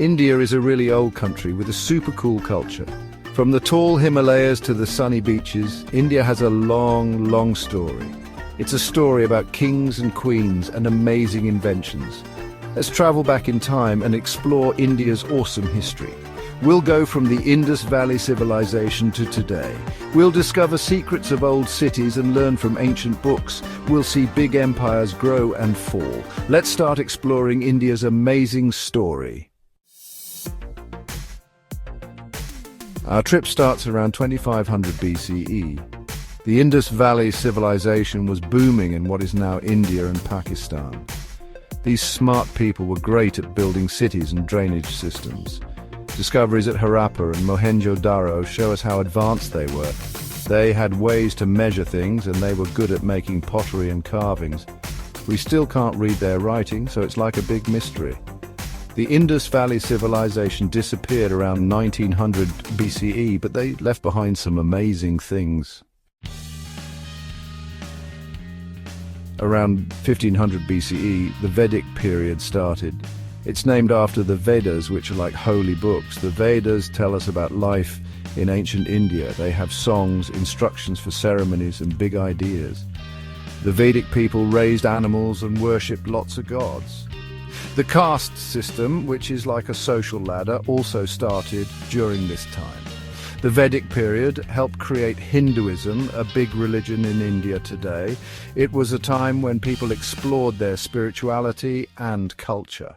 India is a really old country with a super cool culture. From the tall Himalayas to the sunny beaches, India has a long, long story. It's a story about kings and queens and amazing inventions. Let's travel back in time and explore India's awesome history. We'll go from the Indus Valley civilization to today. We'll discover secrets of old cities and learn from ancient books. We'll see big empires grow and fall. Let's start exploring India's amazing story. Our trip starts around 2500 BCE. The Indus Valley civilization was booming in what is now India and Pakistan. These smart people were great at building cities and drainage systems. Discoveries at Harappa and Mohenjo-daro show us how advanced they were. They had ways to measure things, and they were good at making pottery and carvings. We still can't read their writing, so it's like a big mystery. The Indus Valley civilization disappeared around 1900 BCE, but they left behind some amazing things. Around 1500 BCE, the Vedic period started. It's named after the Vedas, which are like holy books. The Vedas tell us about life in ancient India. They have songs, instructions for ceremonies, and big ideas. The Vedic people raised animals and worshipped lots of gods. The caste system, which is like a social ladder, also started during this time. The Vedic period helped create Hinduism, a big religion in India today. It was a time when people explored their spirituality and culture.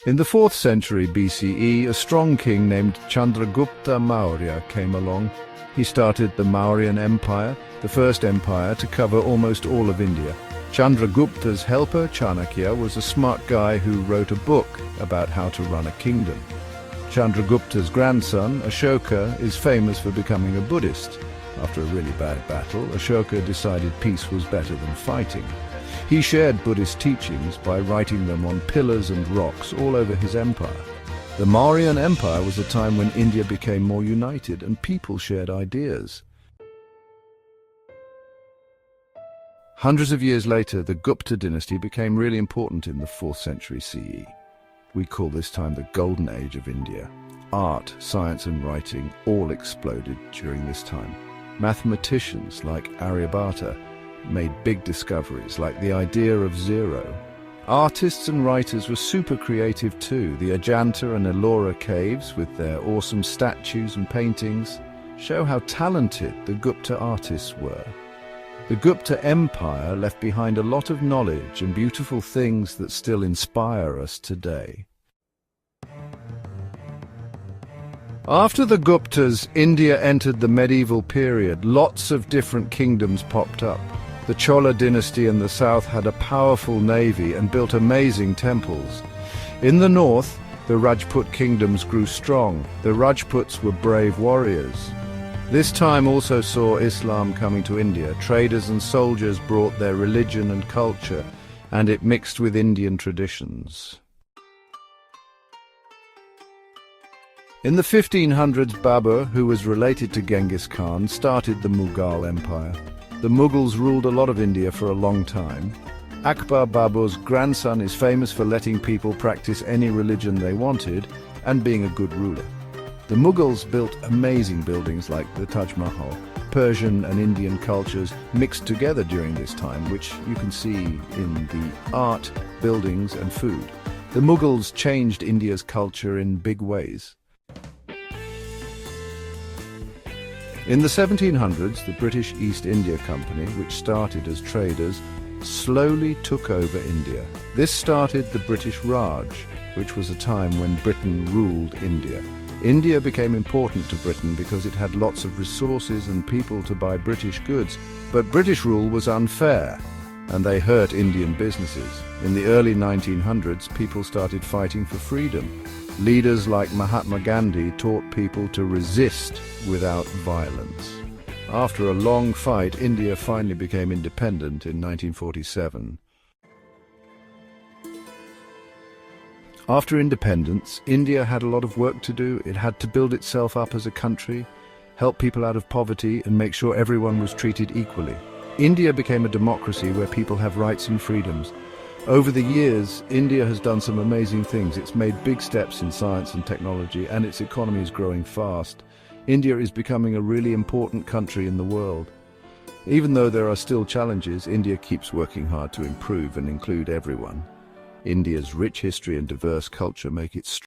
In the 4th century BCE, a strong king named Chandragupta Maurya came along. He started the Mauryan Empire, the first empire to cover almost all of India. Chandragupta's helper, Chanakya, was a smart guy who wrote a book about how to run a kingdom. Chandragupta's grandson, Ashoka, is famous for becoming a Buddhist. After a really bad battle, Ashoka decided peace was better than fighting. He shared Buddhist teachings by writing them on pillars and rocks all over his empire. The Mauryan Empire was a time when India became more united and people shared ideas. Hundreds of years later, the Gupta dynasty became really important in the 4th century CE. We call this time the Golden Age of India. Art, science and writing all exploded during this time. Mathematicians like Aryabhata made big discoveries like the idea of zero. Artists and writers were super creative too. The Ajanta and Ellora caves, with their awesome statues and paintings, show how talented the Gupta artists were. The Gupta Empire left behind a lot of knowledge and beautiful things that still inspire us today. After the Guptas, India entered the medieval period. Lots of different kingdoms popped up. The Chola dynasty in the south had a powerful navy and built amazing temples. In the north, the Rajput kingdoms grew strong. The Rajputs were brave warriors. This time also saw Islam coming to India. Traders and soldiers brought their religion and culture, and it mixed with Indian traditions. In the 1500s, Babur, who was related to Genghis Khan, started the Mughal Empire. The Mughals ruled a lot of India for a long time. Akbar Babur's grandson is famous for letting people practice any religion they wanted and being a good ruler. The Mughals built amazing buildings like the Taj Mahal. Persian and Indian cultures mixed together during this time, which you can see in the art, buildings and food. The Mughals changed India's culture in big ways. In the 1700s, the British East India Company, which started as traders, slowly took over India. This started the British Raj, which was a time when Britain ruled India. India became important to Britain because it had lots of resources and people to buy British goods, but British rule was unfair, and they hurt Indian businesses. In the early 1900s, people started fighting for freedom. Leaders like Mahatma Gandhi taught people to resist without violence. After a long fight, India finally became independent in 1947. After independence, India had a lot of work to do. It had to build itself up as a country, help people out of poverty, and make sure everyone was treated equally. India became a democracy where people have rights and freedoms. Over the years, India has done some amazing things. It's made big steps in science and technology, and its economy is growing fast. India is becoming a really important country in the world. Even though there are still challenges, India keeps working hard to improve and include everyone. India's rich history and diverse culture make it